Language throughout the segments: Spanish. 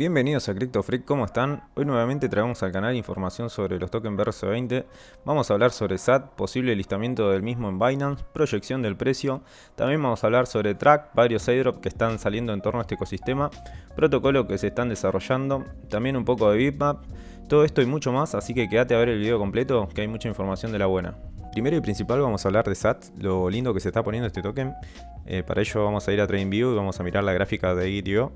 Bienvenidos a CryptoFreak, ¿cómo están? Hoy nuevamente traemos al canal información sobre los tokens BRC20. Vamos a hablar sobre SAT, posible listamiento del mismo en Binance, proyección del precio. También vamos a hablar sobre Track, varios airdrops que están saliendo en torno a este ecosistema, protocolo que se están desarrollando, también un poco de Bitmap. Todo esto y mucho más, así que quédate a ver el video completo, que hay mucha información de la buena. Primero y principal vamos a hablar de SAT, lo lindo que se está poniendo este token. Para ello vamos a ir a TradingView y vamos a mirar la gráfica de ITO.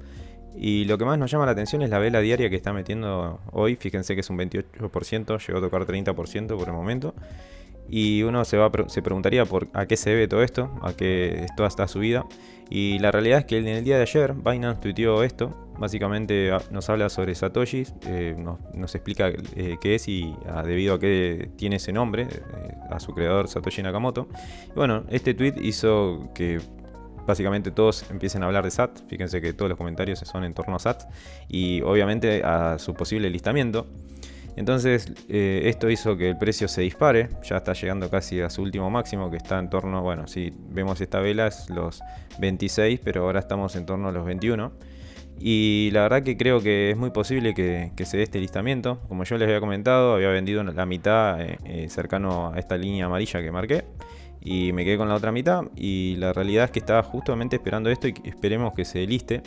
Y lo que más nos llama la atención es la vela diaria que está metiendo hoy. Fíjense que es un 28%, llegó a tocar 30% por el momento. Y uno se preguntaría por a qué se debe todo esto, a qué toda esta subida. Y la realidad es que en el día de ayer Binance tuiteó esto. Básicamente nos habla sobre Satoshis, nos explica qué es y debido a qué tiene ese nombre, a su creador Satoshi Nakamoto. Y bueno, este tweet hizo que básicamente todos empiecen a hablar de SAT. Fíjense que todos los comentarios son en torno a SAT y obviamente a su posible listamiento. Entonces esto hizo que el precio se dispare, ya está llegando casi a su último máximo, que está en torno, bueno, si vemos esta vela es los 26, pero ahora estamos en torno a los 21. Y la verdad que creo que es muy posible que se dé este listamiento. Como yo les había comentado, había vendido la mitad cercano a esta línea amarilla que marqué. Y me quedé con la otra mitad. Y la realidad es que estaba justamente esperando esto y esperemos que se liste.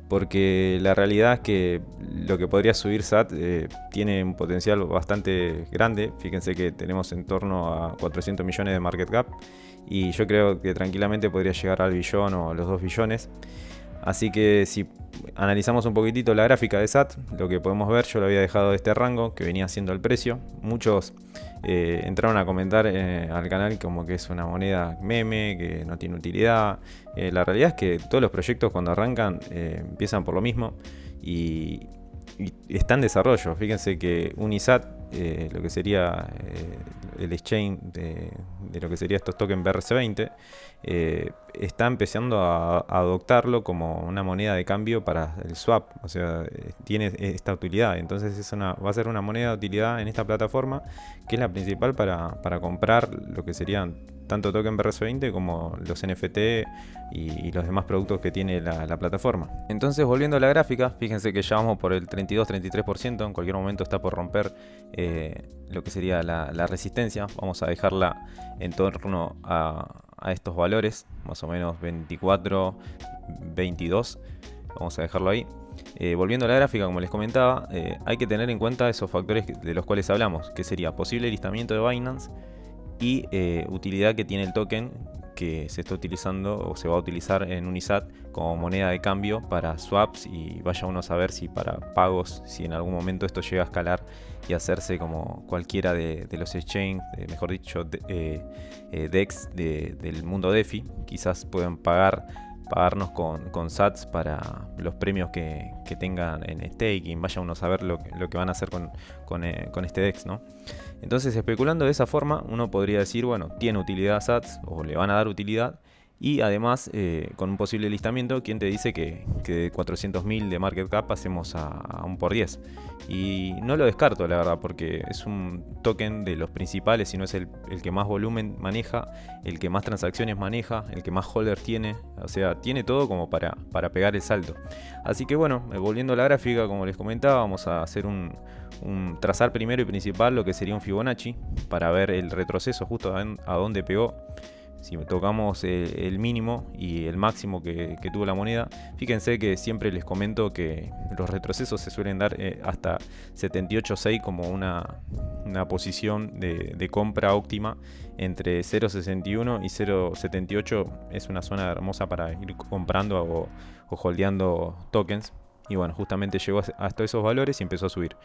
Porque la realidad es que lo que podría subir SAT tiene un potencial bastante grande. Fíjense que tenemos en torno a 400 millones de market cap. Y yo creo que tranquilamente podría llegar al billón o a los 2 billones. Así que si analizamos un poquitito la gráfica de SAT, lo que podemos ver, yo lo había dejado de este rango que venía siendo el precio. Muchos entraron a comentar al canal como que es una moneda meme, que no tiene utilidad. La realidad es que todos los proyectos cuando arrancan empiezan por lo mismo y está en desarrollo. Fíjense que Unisat, lo que sería el exchange de lo que sería estos tokens BRC20, está empezando a adoptarlo como una moneda de cambio para el swap. O sea, tiene esta utilidad. Entonces va a ser una moneda de utilidad en esta plataforma, que es la principal para comprar lo que serían tanto token BRC20 como los NFT y los demás productos que tiene la plataforma. Entonces, volviendo a la gráfica, fíjense que ya vamos por el 32-33%, en cualquier momento está por romper lo que sería la resistencia. Vamos a dejarla en torno a estos valores, más o menos 24, 22, vamos a dejarlo ahí. Volviendo a la gráfica, como les comentaba, hay que tener en cuenta esos factores de los cuales hablamos, que sería posible listamiento de Binance y utilidad que tiene el token que se está utilizando o se va a utilizar en Unisat como moneda de cambio para swaps, y vaya uno a saber si para pagos, si en algún momento esto llega a escalar y hacerse como cualquiera de los exchanges, mejor dicho, DEX del mundo DeFi. Quizás puedan pagarnos con SATs para los premios que tengan en staking. Vaya uno a saber lo que van a hacer con este DEX, ¿no? Entonces, especulando de esa forma, uno podría decir, bueno, tiene utilidad SATs o le van a dar utilidad. Y además, con un posible listamiento, ¿quién te dice que de 400.000 de market cap pasemos a un por 10? Y no lo descarto, la verdad, porque es un token de los principales, si no es el que más volumen maneja, el que más transacciones maneja, el que más holder tiene. O sea, tiene todo como para pegar el salto. Así que bueno, volviendo a la gráfica, como les comentaba, vamos a hacer trazar primero y principal lo que sería un Fibonacci para ver el retroceso justo a dónde pegó. Si tocamos el mínimo y el máximo que tuvo la moneda, fíjense que siempre les comento que los retrocesos se suelen dar hasta 78.6 como una posición de compra óptima. Entre 0.61 y 0.78 es una zona hermosa para ir comprando o holdeando tokens. Y bueno, justamente llegó hasta esos valores y empezó a subir.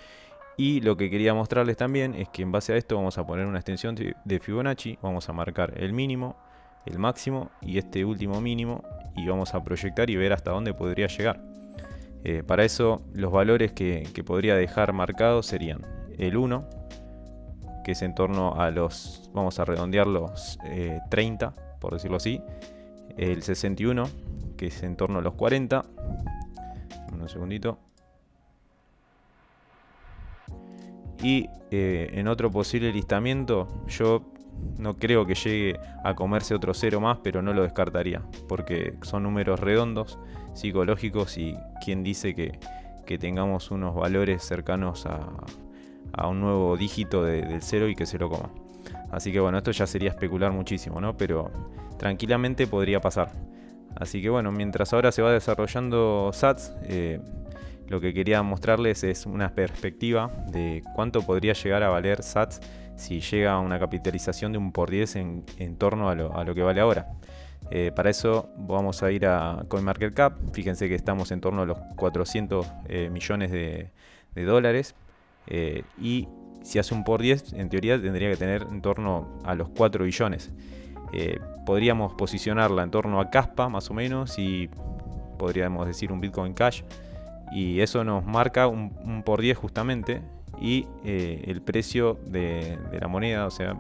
Y lo que quería mostrarles también es que en base a esto vamos a poner una extensión de Fibonacci, vamos a marcar el mínimo, el máximo y este último mínimo, y vamos a proyectar y ver hasta dónde podría llegar. Para eso los valores que podría dejar marcados serían el 1, que es en torno a los, vamos a redondear los 30, por decirlo así, el 61, que es en torno a los 40, un segundito. Y en otro posible listamiento, yo no creo que llegue a comerse otro cero más, pero no lo descartaría, porque son números redondos, psicológicos, y quien dice que que tengamos unos valores cercanos a un nuevo dígito del 0 y que se lo coma. Así que bueno, esto ya sería especular muchísimo, ¿no? Pero tranquilamente podría pasar. Así que bueno, mientras ahora se va desarrollando SATS, lo que quería mostrarles es una perspectiva de cuánto podría llegar a valer SATS si llega a una capitalización de un por 10 en torno a lo que vale ahora. Para eso vamos a ir a CoinMarketCap. Fíjense que estamos en torno a los 400 millones de dólares. Y si hace un por 10, en teoría tendría que tener en torno a los 4 billones. Podríamos posicionarla en torno a Caspa, más o menos, y podríamos decir un Bitcoin Cash. Y eso nos marca un por 10 justamente. Y el precio de la moneda, o sea,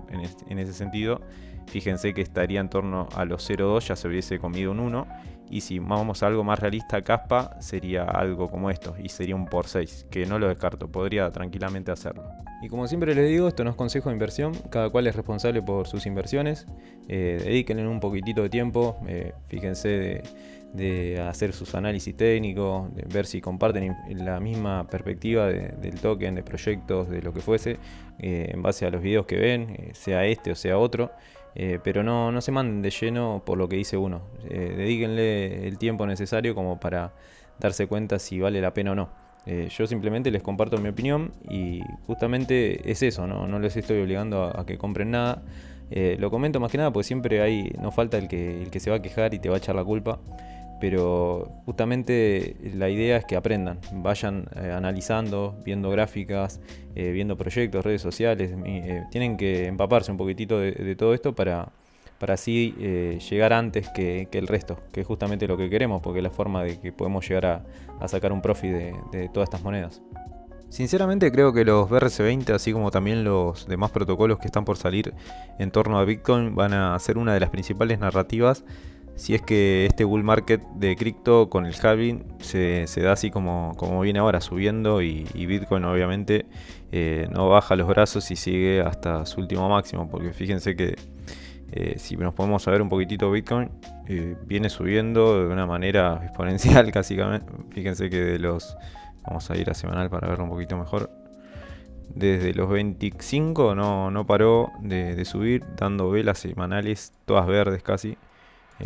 en ese sentido, fíjense que estaría en torno a los 0,2, ya se hubiese comido un 1. Y si vamos a algo más realista, Caspa sería algo como esto, y sería un por 6, que no lo descarto, podría tranquilamente hacerlo. Y como siempre les digo, esto no es consejo de inversión, cada cual es responsable por sus inversiones. Dedíquenle un poquitito de tiempo, fíjense de hacer sus análisis técnicos, de ver si comparten la misma perspectiva del token, de proyectos, de lo que fuese, en base a los videos que ven, sea este o sea otro. Pero no se manden de lleno por lo que dice uno. Dedíquenle el tiempo necesario como para darse cuenta si vale la pena o no. Yo simplemente les comparto mi opinión y justamente es eso, no les estoy obligando a que compren nada. Lo comento más que nada porque siempre no falta el que se va a quejar y te va a echar la culpa. Pero justamente la idea es que aprendan, vayan analizando, viendo gráficas, viendo proyectos, redes sociales. Tienen que empaparse un poquitito de todo esto para así llegar antes que el resto, que es justamente lo que queremos, porque es la forma de que podemos llegar a sacar un profit de todas estas monedas. Sinceramente creo que los BRC20, así como también los demás protocolos que están por salir en torno a Bitcoin, van a ser una de las principales narrativas si es que este bull market de cripto con el halving se da así como viene ahora, subiendo, y Bitcoin obviamente no baja los brazos y sigue hasta su último máximo, porque fíjense que si nos podemos ver un poquitito Bitcoin, viene subiendo de una manera exponencial casi. Fíjense que vamos a ir a semanal para verlo un poquito mejor. Desde los 25 no paró de subir, dando velas semanales todas verdes casi.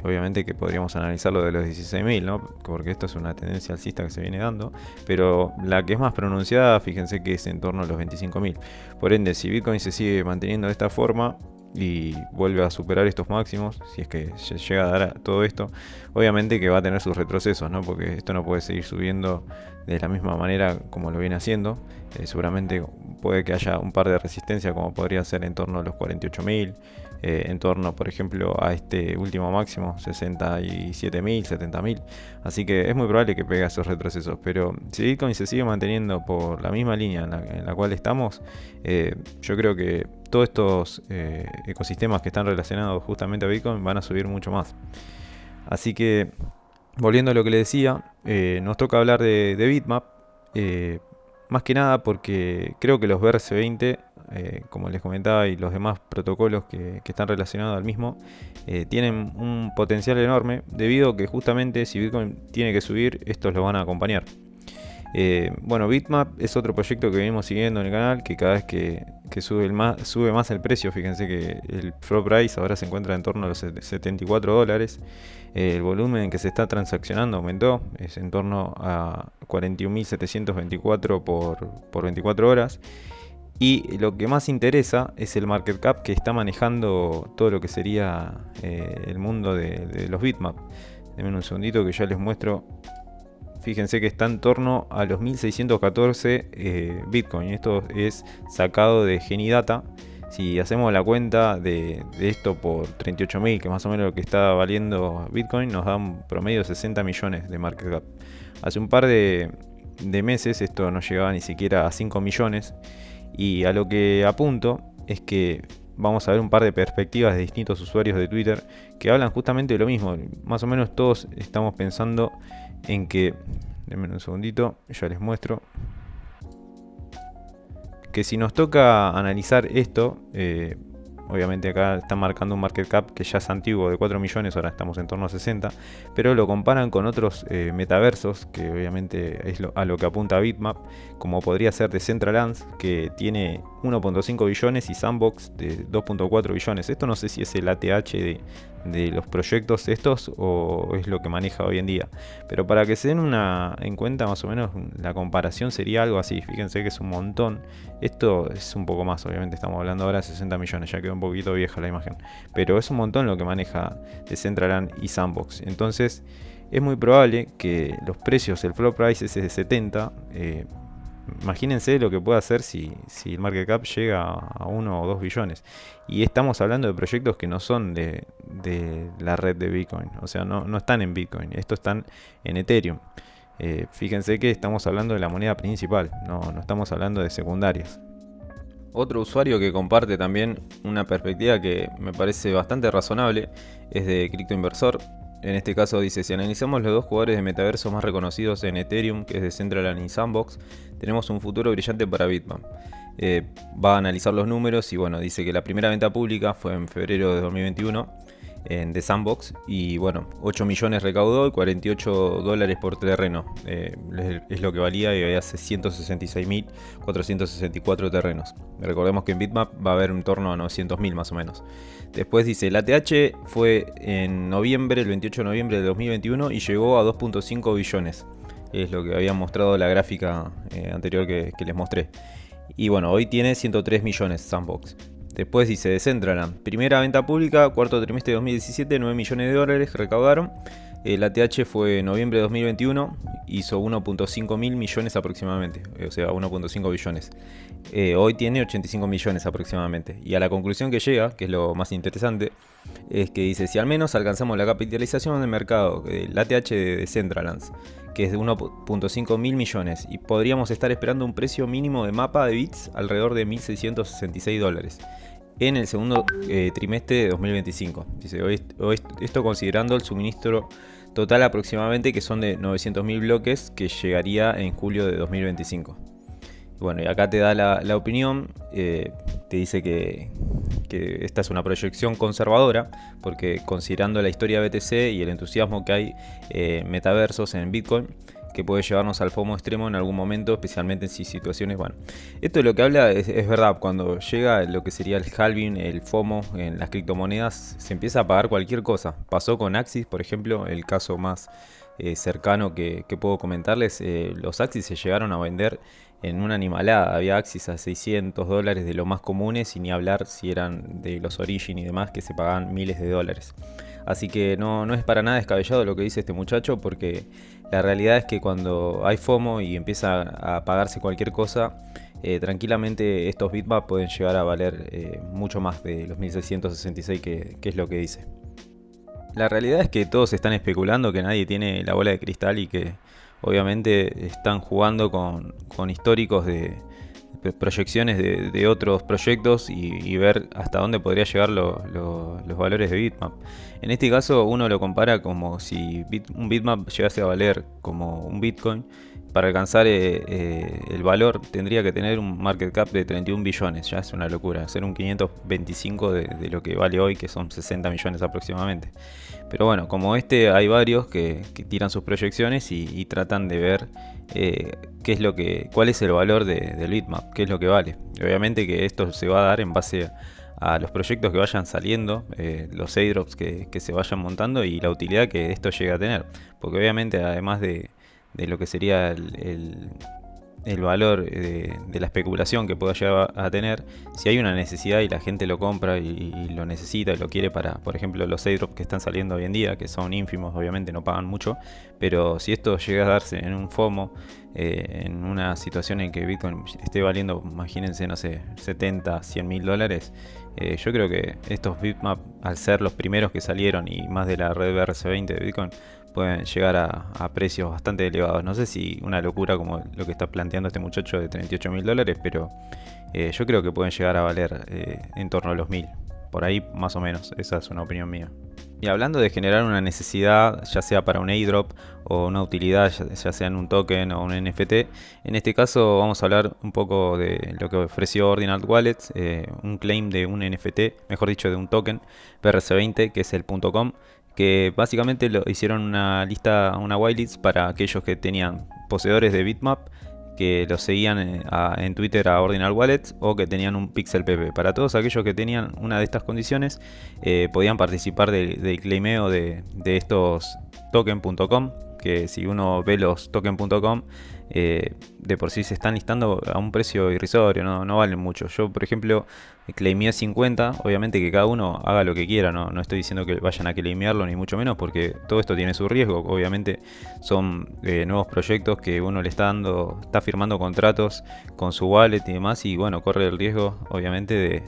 Obviamente que podríamos analizarlo de los 16.000, ¿no? Porque esto es una tendencia alcista que se viene dando. Pero la que es más pronunciada, fíjense que es en torno a los 25.000. Por ende, si Bitcoin se sigue manteniendo de esta forma y vuelve a superar estos máximos, si es que se llega a dar todo esto, obviamente que va a tener sus retrocesos, ¿no? Porque esto no puede seguir subiendo de la misma manera como lo viene haciendo. Seguramente puede que haya un par de resistencia, como podría ser en torno a los 48.000, en torno, por ejemplo, a este último máximo, 67.000, 70.000. Así que es muy probable que pegue esos retrocesos. Pero si Bitcoin se sigue manteniendo por la misma línea en la cual estamos, yo creo que todos estos ecosistemas que están relacionados justamente a Bitcoin van a subir mucho más. Así que, volviendo a lo que les decía, nos toca hablar de Bitmap. Más que nada porque creo que los BRC20, como les comentaba, y los demás protocolos que están relacionados al mismo, tienen un potencial enorme, debido a que justamente si Bitcoin tiene que subir, estos lo van a acompañar. Bueno, Bitmap es otro proyecto que venimos siguiendo en el canal, que cada vez que sube más el precio. Fíjense que el floor price ahora se encuentra en torno a los 74 dólares. El volumen que se está transaccionando aumentó, es en torno a 41.724 por 24 horas. Y lo que más interesa es el market cap que está manejando todo lo que sería el mundo de los Bitmap. Denme un segundito que ya les muestro. Fíjense que está en torno a los 1614 Bitcoin. Esto es sacado de Genidata. Si hacemos la cuenta de esto por 38.000, que más o menos lo que está valiendo Bitcoin, nos da un promedio de 60 millones de market cap. Hace un par de meses esto no llegaba ni siquiera a 5 millones. Y a lo que apunto es que vamos a ver un par de perspectivas de distintos usuarios de Twitter que hablan justamente de lo mismo. Más o menos todos estamos pensando en que, denme un segundito, ya les muestro, que si nos toca analizar esto, Obviamente acá están marcando un market cap que ya es antiguo de 4 millones, ahora estamos en torno a 60, pero lo comparan con otros metaversos, que obviamente es a lo que apunta Bitmap, como podría ser Decentraland, que tiene 1.5 billones, y Sandbox de 2.4 billones. Esto no sé si es el ATH de los proyectos estos o es lo que maneja hoy en día, pero para que se den en cuenta más o menos la comparación sería algo así. Fíjense que es un montón. Esto es un poco más, obviamente estamos hablando ahora de 60 millones, ya quedó un poquito vieja la imagen, pero es un montón lo que maneja Decentraland y Sandbox. Entonces es muy probable que los precios, el floor price ese de 70, imagínense lo que puede hacer si el market cap llega a 1 o 2 billones. Y estamos hablando de proyectos que no son de la red de Bitcoin. O sea, no están en Bitcoin. Estos están en Ethereum. Fíjense que estamos hablando de la moneda principal. No estamos hablando de secundarias. Otro usuario que comparte también una perspectiva que me parece bastante razonable es de Cripto Inversor. En este caso dice: si analizamos los dos jugadores de metaverso más reconocidos en Ethereum, que es Decentraland y Sandbox, tenemos un futuro brillante para Bitmap. Va a analizar los números y bueno, dice que la primera venta pública fue en febrero de 2021 de Sandbox y bueno, 8 millones recaudó y $48 por terreno. Es lo que valía y hace 166.464 terrenos. Recordemos que en Bitmap va a haber en torno a 900.000 más o menos. Después dice: el ATH fue en noviembre, el 28 de noviembre de 2021 y llegó a 2.5 billones. Es lo que había mostrado la gráfica anterior que les mostré. Y bueno, hoy tiene 103 millones Sandbox. Después dice Decentraland: primera venta pública, cuarto trimestre de 2017, 9 millones de dólares recaudaron. El ATH fue en noviembre de 2021, hizo 1.5 mil millones aproximadamente, o sea 1.5 billones. Hoy tiene 85 millones aproximadamente. Y a la conclusión que llega, que es lo más interesante, es que dice: si al menos alcanzamos la capitalización del mercado, el ATH de Decentraland, que es de 1.5 mil millones, y podríamos estar esperando un precio mínimo de mapa de bits alrededor de $1.666 en el segundo trimestre de 2025. Dice: esto considerando el suministro total aproximadamente, que son de 900.000 bloques, que llegaría en julio de 2025. Bueno, y acá te da la opinión, te dice que esta es una proyección conservadora, porque considerando la historia de BTC y el entusiasmo que hay metaversos en Bitcoin, que puede llevarnos al FOMO extremo en algún momento, especialmente en situaciones, bueno, esto de lo que habla es verdad. Cuando llega lo que sería el halving, el FOMO en las criptomonedas, se empieza a pagar cualquier cosa. Pasó con Axis, por ejemplo, el caso más cercano que puedo comentarles. Los Axis se llegaron a vender en una animalada. Había Axis a $600 de los más comunes, y ni hablar si eran de los Origin y demás, que se pagaban miles de dólares. Así que no es para nada descabellado lo que dice este muchacho, porque la realidad es que cuando hay FOMO y empieza a pagarse cualquier cosa, tranquilamente estos Bitmap pueden llegar a valer mucho más de los 1666, que es lo que dice. La realidad es que todos están especulando, que nadie tiene la bola de cristal y que obviamente están jugando con históricos de proyecciones de otros proyectos y ver hasta dónde podría llegar los valores de Bitmap. En este caso uno lo compara como si un Bitmap llegase a valer como un Bitcoin. Para alcanzar el valor tendría que tener un market cap de 31 billones, ya es una locura, hacer un 525 de lo que vale hoy, que son 60 millones aproximadamente. Pero bueno, como hay varios que tiran sus proyecciones y tratan de ver cuál es el valor del Bitmap, qué es lo que vale. Obviamente que esto se va a dar en base a los proyectos que vayan saliendo, los airdrops que se vayan montando y la utilidad que esto llegue a tener. Porque obviamente, además de lo que sería el valor de la especulación que pueda llegar a tener, si hay una necesidad y la gente lo compra y lo necesita y lo quiere para, por ejemplo, los airdrops que están saliendo hoy en día, que son ínfimos, obviamente no pagan mucho, pero si esto llega a darse en un FOMO, en una situación en que Bitcoin esté valiendo, imagínense, no sé, 70, 100 mil dólares, yo creo que estos Bitmap, al ser los primeros que salieron y más de la red BRC20 de Bitcoin, pueden llegar a precios bastante elevados. No sé si una locura como lo que está planteando este muchacho de 38 mil dólares, pero yo creo que pueden llegar a valer en torno a los 1000. por ahí más o menos, esa es una opinión mía. Y hablando de generar una necesidad, ya sea para un airdrop o una utilidad, ya sea en un token o un NFT, en este caso vamos a hablar un poco de lo que ofreció Ordinal Wallets, un claim de un NFT, mejor dicho de un token, BRC20, que es el .com, que básicamente lo hicieron una lista, una whitelist para aquellos que tenían poseedores de Bitmap, que los seguían en Twitter a Ordinal Wallets o que tenían un Pixel PP. Para todos aquellos que tenían una de estas condiciones, podían participar del claimeo de estos token.com, que si uno ve los token.com, de por sí se están listando a un precio irrisorio, no valen mucho. Yo, por ejemplo, claimeé 50, obviamente que cada uno haga lo que quiera, no estoy diciendo que vayan a claimearlo ni mucho menos, porque todo esto tiene su riesgo. Obviamente son nuevos proyectos que uno le está firmando contratos con su wallet y demás, y bueno, corre el riesgo obviamente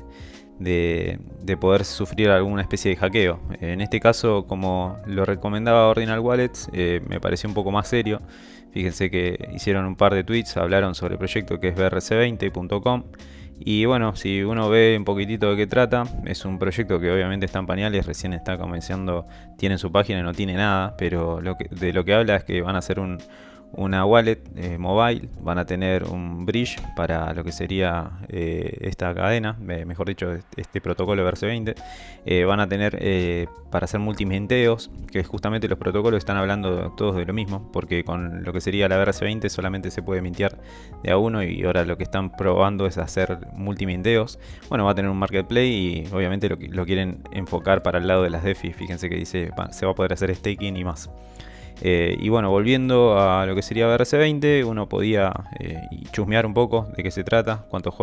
de poder sufrir alguna especie de hackeo. En este caso, como lo recomendaba Ordinal Wallets, me pareció un poco más serio. Fíjense que hicieron un par de tweets, hablaron sobre el proyecto que es brc20.com. Y bueno, si uno ve un poquitito de qué trata, es un proyecto que obviamente está en pañales, recién está comenzando, tiene su página y no tiene nada, pero de lo que habla es que van a hacer una wallet mobile, van a tener un bridge para lo que sería esta cadena, mejor dicho, este protocolo BRC20, van a tener para hacer multiminteos, que justamente los protocolos están hablando todos de lo mismo, porque con lo que sería la BRC20 solamente se puede mintear de a uno, y ahora lo que están probando es hacer multiminteos. Bueno, va a tener un marketplace y obviamente lo quieren enfocar para el lado de las DeFi. Fíjense que dice se va a poder hacer staking y más. Y bueno, volviendo a lo que sería BRC20, uno podía chusmear un poco de qué se trata, cuántos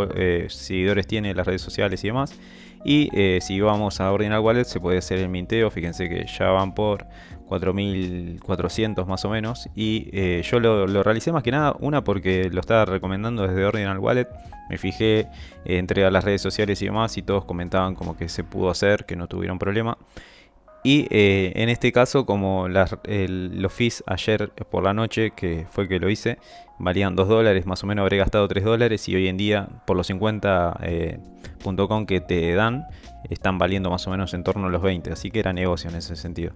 seguidores tiene en las redes sociales y demás. Y si vamos a Ordinal Wallet se puede hacer el minteo, fíjense que ya van por 4.400 más o menos. Y yo lo realicé más que nada, una porque lo estaba recomendando desde Ordinal Wallet. Me fijé entre las redes sociales y demás y todos comentaban como que se pudo hacer, que no tuvieron problema. Y en este caso, como los fees ayer por la noche, que fue que lo hice, valían $2, más o menos habré gastado $3, y hoy en día por los 50 .com que te dan, están valiendo más o menos en torno a los 20, así que era negocio en ese sentido.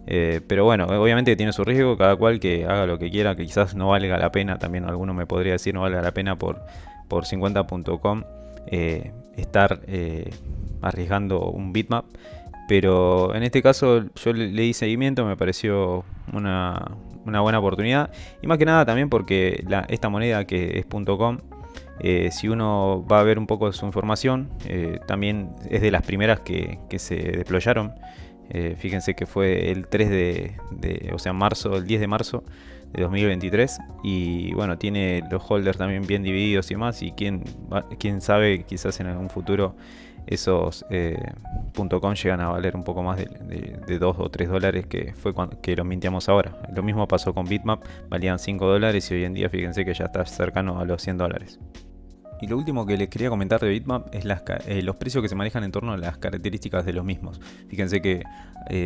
Pero bueno, obviamente tiene su riesgo, cada cual que haga lo que quiera, que quizás no valga la pena, también alguno me podría decir no valga la pena por 50.com estar arriesgando un bitmap. Pero en este caso yo le di seguimiento, me pareció una buena oportunidad. Y más que nada también porque esta moneda que es .com, si uno va a ver un poco de su información, también es de las primeras que se deployaron. Fíjense que fue el 10 de marzo de 2023. Y bueno, tiene los holders también bien divididos y demás. Y quién sabe, quizás en algún futuro esos .com llegan a valer un poco más de 2 o 3 dólares, que fue que los mintiamos ahora. Lo mismo pasó con Bitmap, valían 5 dólares y hoy en día fíjense que ya está cercano a los 100 dólares. Y lo último que les quería comentar de Bitmap es los precios que se manejan en torno a las características de los mismos. Fíjense que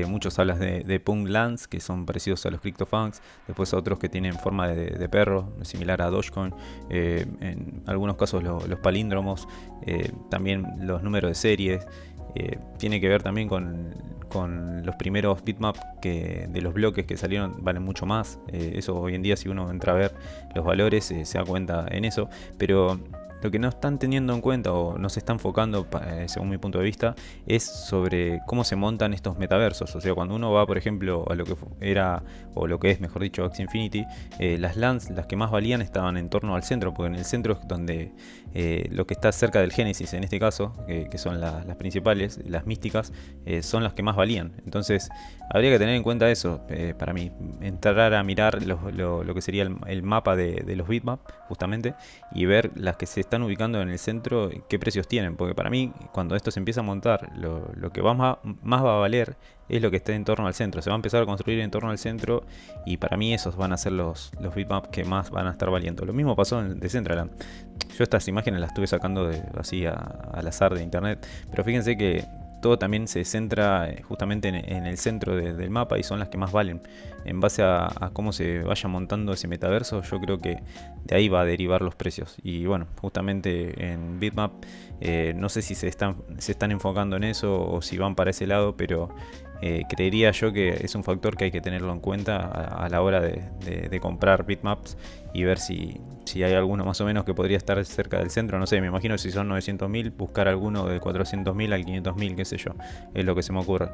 muchos hablan de Punk Lands, que son parecidos a los CryptoPunks, después otros que tienen forma de perro, similar a Dogecoin, en algunos casos los palíndromos, también los números de series. Tiene que ver también con los primeros bitmaps de los bloques que salieron, valen mucho más. Eso hoy en día, si uno entra a ver los valores, se da cuenta en eso. Pero lo que no están teniendo en cuenta o no se está enfocando, según mi punto de vista, es sobre cómo se montan estos metaversos. O sea, cuando uno va, por ejemplo, a lo que era, o lo que es, mejor dicho, Axie Infinity, las lands, las que más valían, estaban en torno al centro, porque en el centro es donde lo que está cerca del Génesis, en este caso, que son las principales, las místicas, son las que más valían. Entonces, habría que tener en cuenta eso, para mí, entrar a mirar lo que sería el mapa de los bitmaps, justamente, y ver las que se están ubicando en el centro, qué precios tienen, porque para mí, cuando esto se empieza a montar, lo que más va a valer es lo que esté en torno al centro. Se va a empezar a construir en torno al centro, y para mí esos van a ser los bitmaps que más van a estar valiendo. Lo mismo pasó en Decentraland. Yo estas imágenes las estuve sacando así al azar de internet, pero fíjense que todo también se centra justamente en el centro del mapa y son las que más valen. En base a cómo se vaya montando ese metaverso, yo creo que de ahí va a derivar los precios. Y bueno, justamente en Bitmap no sé si se están enfocando en eso o si van para ese lado, pero creería yo que es un factor que hay que tenerlo en cuenta a la hora de comprar bitmaps y ver si hay alguno más o menos que podría estar cerca del centro. No sé, me imagino si son 900.000, buscar alguno de 400.000 al 500.000, qué sé yo, es lo que se me ocurre.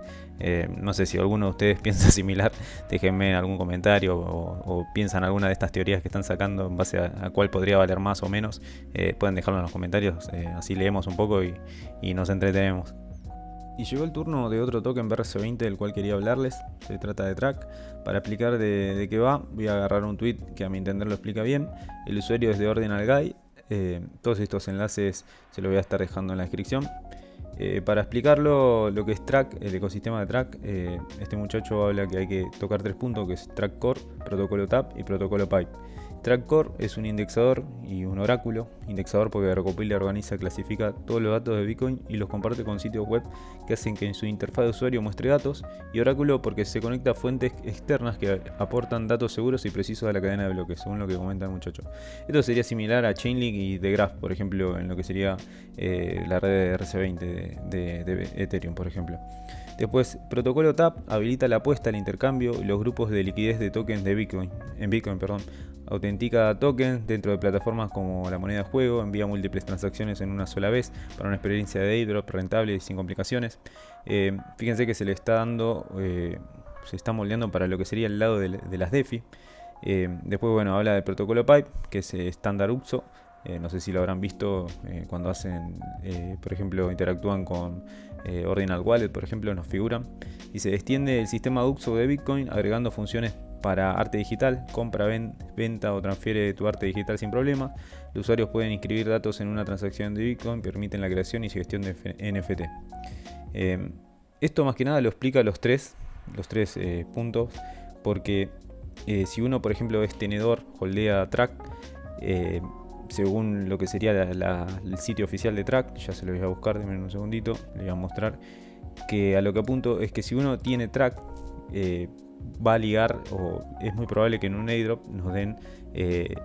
No sé si alguno de ustedes piensa similar, déjenme algún comentario o piensan alguna de estas teorías que están sacando en base a cuál podría valer más o menos. Pueden dejarlo en los comentarios, así leemos un poco y nos entretenemos. Y llegó el turno de otro token BRC20 del cual quería hablarles. Se trata de Track. Para explicar de qué va, voy a agarrar un tweet que a mi entender lo explica bien. El usuario es de Ordinal Guy. Todos estos enlaces se los voy a estar dejando en la descripción. Para explicarlo, lo que es Track, el ecosistema de Track, este muchacho habla que hay que tocar 3 puntos, que es Track Core, protocolo TAP y protocolo Pipe. Track Core es un indexador y un oráculo. Indexador porque recopila, organiza, clasifica todos los datos de Bitcoin y los comparte con sitios web que hacen que en su interfaz de usuario muestre datos. Y oráculo porque se conecta a fuentes externas que aportan datos seguros y precisos a la cadena de bloques, según lo que comenta el muchacho. Esto sería similar a Chainlink y The Graph, por ejemplo, en lo que sería la red de RC20 de Ethereum, por ejemplo. Después, protocolo TAP habilita la apuesta, el intercambio y los grupos de liquidez de tokens de Bitcoin, autentica tokens dentro de plataformas como la moneda de juego, envía múltiples transacciones en una sola vez para una experiencia de airdrop rentable y sin complicaciones. Fíjense que se le está dando, se está moldeando para lo que sería el lado de las DeFi. Después, bueno, habla del protocolo Pipe, que es estándar UXO. No sé si lo habrán visto cuando hacen, por ejemplo, interactúan con Ordinal Wallet, por ejemplo, nos figuran. Y se extiende el sistema UXO de Bitcoin agregando funciones para arte digital, compra, venta o transfiere tu arte digital sin problema. Los usuarios pueden inscribir datos en una transacción de Bitcoin, permiten la creación y gestión de NFT. Esto más que nada lo explica los tres puntos, porque si uno, por ejemplo, es tenedor, holdea Track, según lo que sería el sitio oficial de Track, ya se lo voy a buscar, denme un segundito, le voy a mostrar que a lo que apunto es que si uno tiene Track, va a ligar, o es muy probable que en un airdrop nos den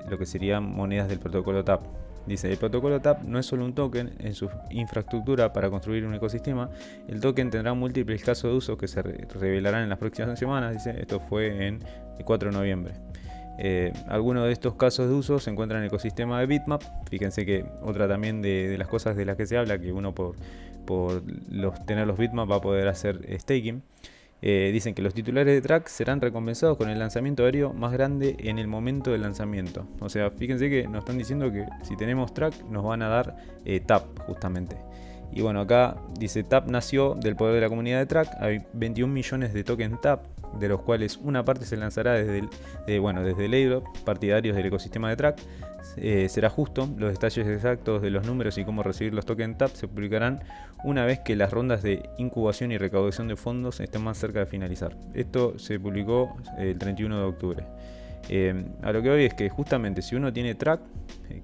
lo que serían monedas del protocolo TAP. Dice, el protocolo TAP no es solo un token, en su infraestructura para construir un ecosistema, el token tendrá múltiples casos de uso que se revelarán en las próximas semanas. Dice, esto fue en el 4 de noviembre. Algunos de estos casos de uso se encuentran en el ecosistema de Bitmap. Fíjense que otra también de las cosas de las que se habla, que uno por tener los Bitmap va a poder hacer staking. Dicen que los titulares de Track serán recompensados con el lanzamiento aéreo más grande en el momento del lanzamiento. O sea, fíjense que nos están diciendo que si tenemos Track nos van a dar TAP justamente. Y bueno, acá dice TAP nació del poder de la comunidad de Track. Hay 21 millones de tokens TAP, de los cuales una parte se lanzará desde el airdrop, partidarios del ecosistema de Track. Será justo, los detalles exactos de los números y cómo recibir los tokens TAP se publicarán una vez que las rondas de incubación y recaudación de fondos estén más cerca de finalizar. Esto se publicó el 31 de octubre. A lo que voy es que justamente si uno tiene Track,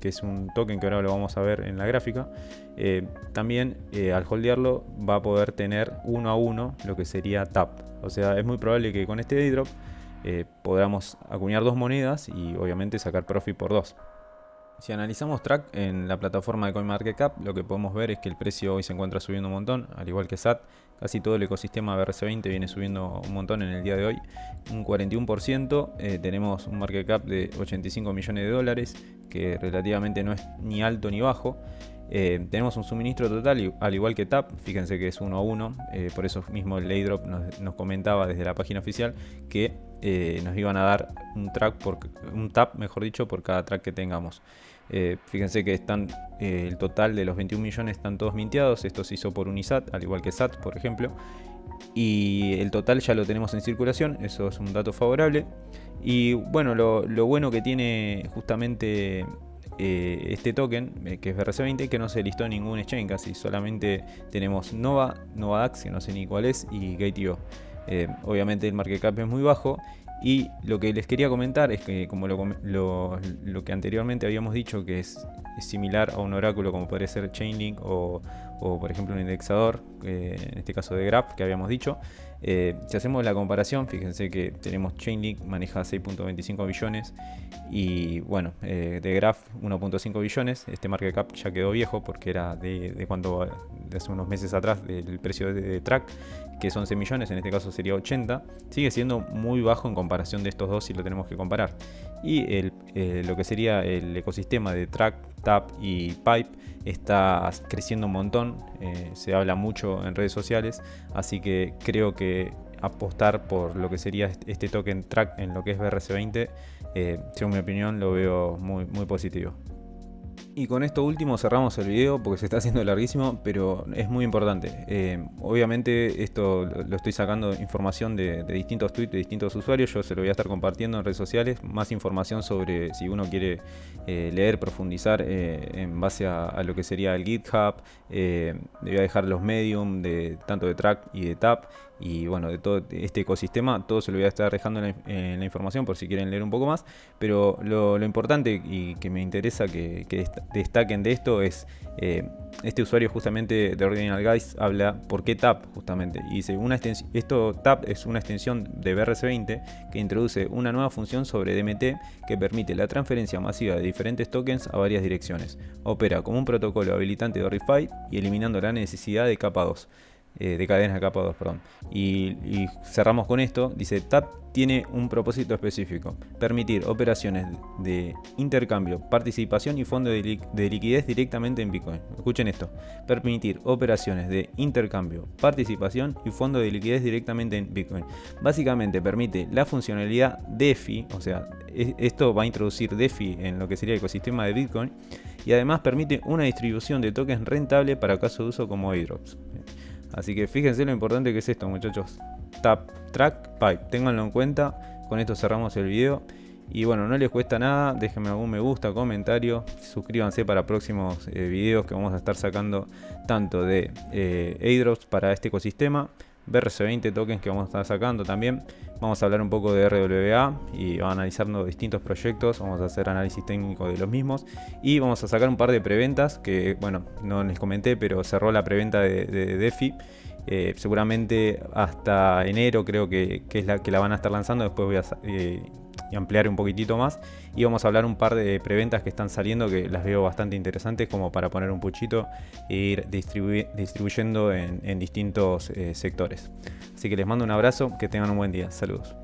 que es un token que ahora lo vamos a ver en la gráfica, también al holdearlo va a poder tener 1 a 1 lo que sería TAP. O sea, es muy probable que con este airdrop podamos acuñar 2 monedas y obviamente sacar profit por 2. Si analizamos Track en la plataforma de CoinMarketCap, lo que podemos ver es que el precio hoy se encuentra subiendo un montón, al igual que SAT. Casi todo el ecosistema BRC20 viene subiendo un montón en el día de hoy, un 41%. Tenemos un market cap de 85 millones de dólares, que relativamente no es ni alto ni bajo. Tenemos un suministro total, al igual que TAP, fíjense que es 1 a 1, por eso mismo el airdrop nos comentaba desde la página oficial que nos iban a dar un TAP, mejor dicho, por cada track que tengamos. Fíjense que están el total de los 21 millones están todos minteados. Esto se hizo por Unisat, al igual que SAT, por ejemplo. Y el total ya lo tenemos en circulación, eso es un dato favorable. Y bueno, lo bueno que tiene justamente este token, que es BRC20, que no se listó en ningún exchange casi, solamente tenemos Novadax, que no sé ni cuál es, y Gate.io. Obviamente el market cap es muy bajo. Y lo que les quería comentar es que, como lo que anteriormente habíamos dicho, que es similar a un oráculo como podría ser Chainlink o por ejemplo un indexador, en este caso de Graph que habíamos dicho. Si hacemos la comparación, fíjense que tenemos Chainlink, maneja 6.25 billones y bueno, de Graph 1.5 billones. Este market cap ya quedó viejo porque era de hace unos meses atrás, del precio de Track, que es 11 millones, en este caso sería 80. Sigue siendo muy bajo en comparación de estos dos si lo tenemos que comparar. Y lo que sería el ecosistema de Track, Tap y Pipe está creciendo un montón, se habla mucho en redes sociales, así que creo que apostar por lo que sería este token Track en lo que es BRC20, según mi opinión, lo veo muy, muy positivo. Y con esto último cerramos el video porque se está haciendo larguísimo, pero es muy importante. Obviamente esto lo estoy sacando información de distintos tweets de distintos usuarios. Yo se lo voy a estar compartiendo en redes sociales. Más información sobre si uno quiere leer, profundizar en base a lo que sería el GitHub. Le voy a dejar los Medium tanto de Track y de Tap. Y bueno, de todo este ecosistema, todo se lo voy a estar dejando en la información por si quieren leer un poco más. Pero lo importante y que me interesa que destaquen de esto es este usuario justamente de Ordinal Guys habla por qué Tap justamente. Y dice, Tap es una extensión de BRC20 que introduce una nueva función sobre DMT que permite la transferencia masiva de diferentes tokens a varias direcciones. Opera como un protocolo habilitante de ReFi y eliminando la necesidad de capa 2. De cadenas de capa 2, perdón. Y cerramos con esto. Dice, Tap tiene un propósito específico: permitir operaciones de intercambio, participación y fondo de liquidez directamente en Bitcoin. Escuchen esto: permitir operaciones de intercambio, participación y fondo de liquidez directamente en Bitcoin. Básicamente permite la funcionalidad DeFi, o sea, esto va a introducir DeFi en lo que sería el ecosistema de Bitcoin, y además permite una distribución de tokens rentable para caso de uso como airdrops. Así que fíjense lo importante que es esto, muchachos. Tap, Track, Pipe, ténganlo en cuenta. Con esto cerramos el video. Y bueno, no les cuesta nada, déjenme algún me gusta, comentario, suscríbanse para próximos videos que vamos a estar sacando tanto de airdrops para este ecosistema, BRC20 tokens que vamos a estar sacando también. Vamos a hablar un poco de RWA y vamos a analizar distintos proyectos, vamos a hacer análisis técnico de los mismos y vamos a sacar un par de preventas que, bueno, no les comenté, pero cerró la preventa de DeFi. Seguramente hasta enero creo que es la que la van a estar lanzando. Después voy a ampliar un poquitito más y vamos a hablar un par de preventas que están saliendo que las veo bastante interesantes como para poner un puchito e ir distribuyendo en distintos sectores. Así que les mando un abrazo, que tengan un buen día, saludos.